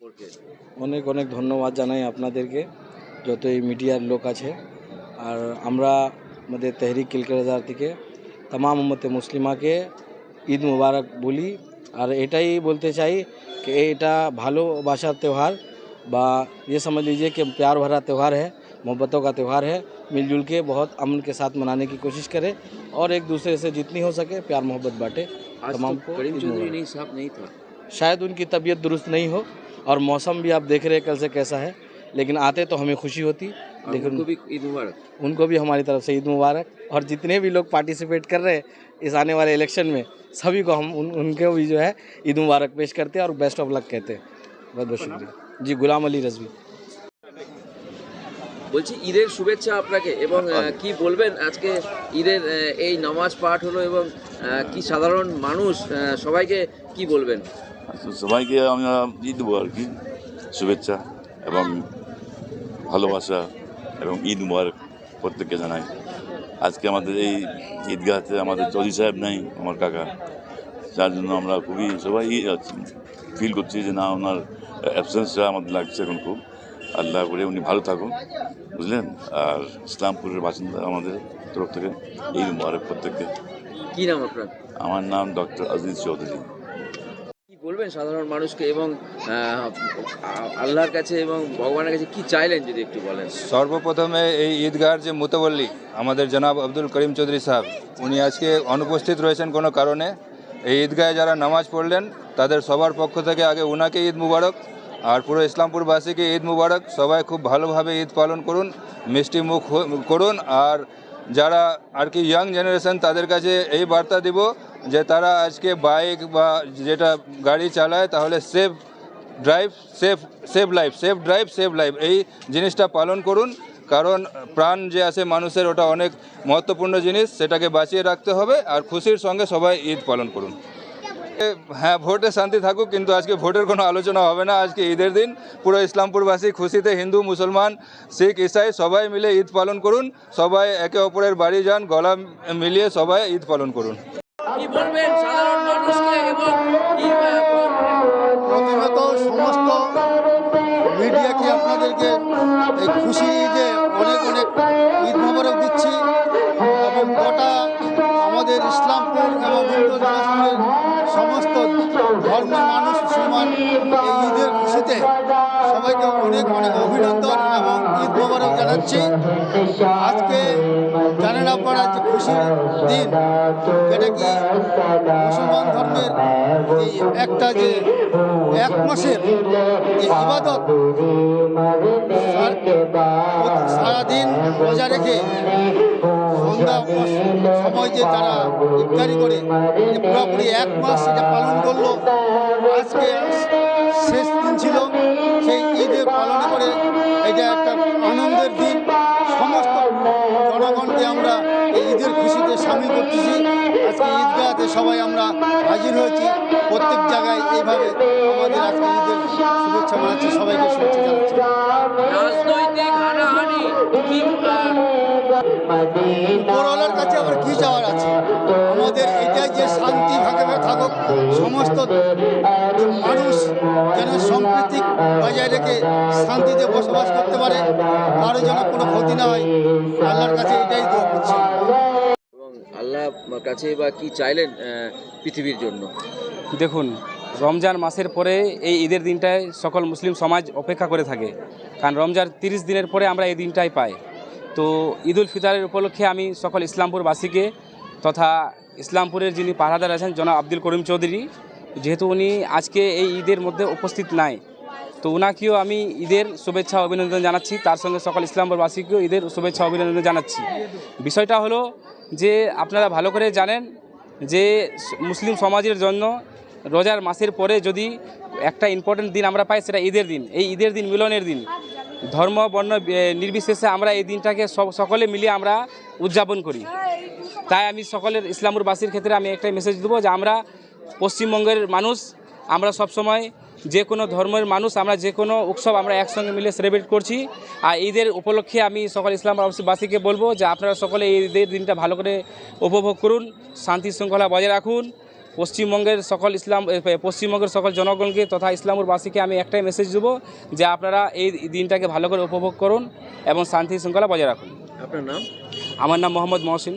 অনেক অনেক ধন্যবাদ জানাই আপনাদেরকে, যত এই মিডিয়ার লোক আছে। আর আমরা আমাদের তেহরিক কিলকেরাদার থেকে तमाम उम्मत मुस्लिमा के ঈদ মুবারক বলি। আর এটাই বলতে চাই कि এটা ভালোবাসার त्यौहार বা ये समझ लीजिए कि प्यार भरा त्यौहार है, मोहब्बतों का त्यौहार है। मिलजुल के बहुत अमन के साथ मनाने की कोशिश करें और एक दूसरे से जितनी हो सके प्यार मोहब्बत बांटे। तमाम को करीम चौधरी नहीं साहब नहीं था, शायद उनकी तबीयत दुरुस्त नहीं हो और मौसम भी आप देख रहे हैं कल से कैसा है, लेकिन आते तो हमें खुशी होती। लेकिन उनको भी ईद मुबारक। उनको भी हमारी तरफ से ईद मुबारक। और जितने भी लोग पार्टिसिपेट कर रहे हैं इस आने वाले इलेक्शन में, सभी को हम उनके भी जो है ईद मुबारक पेश करते हैं और बेस्ट ऑफ लक कहते हैं। बहुत बहुत शुक्रिया जी। गुलाम अली रजवी। বলছি ঈদের শুভেচ্ছা আপনাকে এবং কি বলবেন আজকে ঈদের এই নামাজ পাঠ হলো এবং কি সাধারণ মানুষ সবাইকে কি বলবেন? সবাইকে আমরা ঈদ মুবারক, শুভেচ্ছা এবং ভালোবাসা এবং ঈদ মুবারক প্রত্যেককে জানাই। আজকে আমাদের এই ঈদগাহতে আমাদের চৌধুরী সাহেব নেই, আমার কাকা, যার জন্য আমরা খুবই সবাই ফিল করছি যে না, ওনার অ্যাবসেন্সটা আমাদের লাগছে এখন খুব। আল্লাহ করে উনি ভালো থাকুন, বুঝলেন। আর ইসলামপুরের বাসিন্দা আমাদের তরফ থেকে ঈদ মুবারক প্রত্যেককে। কি নাম আপনার? আমার নাম ডক্টর আজিজ চৌধুরী। কি বলবেন সাধারণ মানুষকে এবং আল্লাহর কাছে এবং ভগবানের কাছে কি চাইলেন যদি একটু বলেন? সর্বপ্রথমে এই ঈদগাহর যে মুতাবল্লি আমাদের জনাব আব্দুল করিম চৌধুরী সাহেব, উনি আজকে অনুপস্থিত রয়েছেন কোনো কারণে। এই ঈদগাহে যারা নামাজ পড়লেন তাদের সবার পক্ষ থেকে আগে উনাকে ঈদ মুবারক, আর পুরো ইসলামপুরবাসীকে ঈদ মুবারক। সবাই খুব ভালোভাবে ঈদ পালন করুন, মিষ্টি মুখ করুন। আর যারা আর কি ইয়াং জেনারেশন, তাদের কাছে এই বার্তা দিব যে তারা আজকে বাইক বা যেটা গাড়ি চালায় তাহলে সেফ ড্রাইভ সেভ লাইফ এই জিনিসটা পালন করুন। কারণ প্রাণ যে আছে মানুষের, ওটা অনেক মহত্বপূর্ণ জিনিস, সেটাকে বাঁচিয়ে রাখতে হবে। আর খুশির সঙ্গে সবাই ঈদ পালন করুন। হ্যাঁ, ভোটে শান্তি থাকুক, কিন্তু আজকে ভোটের কোনো আলোচনা হবে না। আজকে ঈদের দিন পুরো ইসলামপুরবাসী খুশিতে, হিন্দু মুসলমান শিখ ইসাই সবাই মিলে ঈদ পালন করুন। সবাই একে অপরের বাড়ি যান, গলা মিলিয়ে সবাই ঈদ পালন করুন। কি বলবেন সাধারণ মানুষকে এবং প্রথমত সমস্ত মিডিয়াকে আপনাদেরকে এই খুশি যে অনেক অনেক ঈদ মোবারক দিচ্ছি এবং গোটা আমাদের ইসলামপুর এবং উত্তর দিনাজপুরের সমস্ত ধর্মের মানুষ মুসলমান এই ঈদের খুশিতে সবাইকে অনেক অনেক অভিনন্দন এবং ঈদ মোবারক জানাচ্ছি। আজকে জানেন আপনারা যে খুশির দিন, এটা কি মুসলমান ধর্মের একটা যে এক মাসের যে ইবাদত সারাদিন রোজা রেখে সন্ধ্যা সময় যে তারা ইফতারি করে পুরোপুরি এক মাস এটা পালন করলো। আজকে শেষ দিন ছিল সেই ঈদে পালন করে, এটা একটা আনন্দের দিন। সমস্ত জনগণকে আমরা এই ঈদের খুশিতে সামিল করতেছি। আজকে ঈদগাহতে সবাই আমরা হাজির হয়েছি, প্রত্যেক জায়গায় এইভাবে আমাদের আজকে ঈদের শুভেচ্ছা জানাচ্ছি, সবাইকে শুভেচ্ছা জানাচ্ছি। রাজনৈতিক হানাহানি কি উপরওয়ালার কাছে আবার কি যাওয়ার আছে? আমাদের এটাই যে শান্তি ভাগে থাকুক, সমস্ত মানুষ যেন সম্প্রীতি বজায় রেখে শান্তিতে বসবাস করতে পারে, কারো যেন কোনো ক্ষতি না হয়। আল্লাহর কাছে এটাই দোয়া করছি। এবং আল্লাহর কাছে বা কি চাইলেন পৃথিবীর জন্য? দেখুন, রমজান মাসের পরে এই ঈদের দিনটায় সকল মুসলিম সমাজ অপেক্ষা করে থাকে, কারণ রমজান 30 দিনের পরে আমরা এই দিনটাই পাই। তো ঈদ উল ফিতরের উপলক্ষে আমি সকল ইসলামপুরবাসীকে তথা ইসলামপুরের যিনি পাহারাদার আছেন জনাব আব্দুল করিম চৌধুরী, যেহেতু উনি আজকে এই ঈদের মধ্যে উপস্থিত নাই, তো ওনাকেও আমি ঈদের শুভেচ্ছা অভিনন্দন জানাচ্ছি। তার সঙ্গে সকল ইসলামপুরবাসীকেও ঈদের শুভেচ্ছা অভিনন্দন জানাচ্ছি। বিষয়টা হলো যে আপনারা ভালো করে জানেন যে মুসলিম সমাজের জন্য রোজার মাসের পরে যদি একটা ইম্পর্টেন্ট দিন আমরা পাই, সেটা ঈদের দিন। এই ঈদের দিন মিলনের দিন, ধর্ম বর্ণ নির্বিশেষে আমরা এই দিনটাকে সকলে মিলিয়ে আমরা উদযাপন করি। তাই আমি সকলের ইসলামপুরবাসীর ক্ষেত্রে আমি একটাই মেসেজ দেবো যে আমরা পশ্চিমবঙ্গের মানুষ, আমরা সবসময় যে কোনো ধর্মের মানুষ, আমরা যে কোনো উৎসব আমরা একসঙ্গে মিলে সেলিব্রেট করছি। আর ঈদের উপলক্ষে আমি সকল ইসলামবাসীকে বলবো যে আপনারা সকলে এই ঈদের দিনটা ভালো করে উপভোগ করুন, শান্তি শৃঙ্খলা বজায় রাখুন। পশ্চিমবঙ্গের সকল জনগণকে তথা ইসলামপুরবাসীকে আমি একটাই মেসেজ দেবো যে আপনারা এই দিনটাকে ভালো করে উপভোগ করুন এবং শান্তি শৃঙ্খলা বজায় রাখুন। আপনার নাম? আমার নাম মোহাম্মদ মহসিন।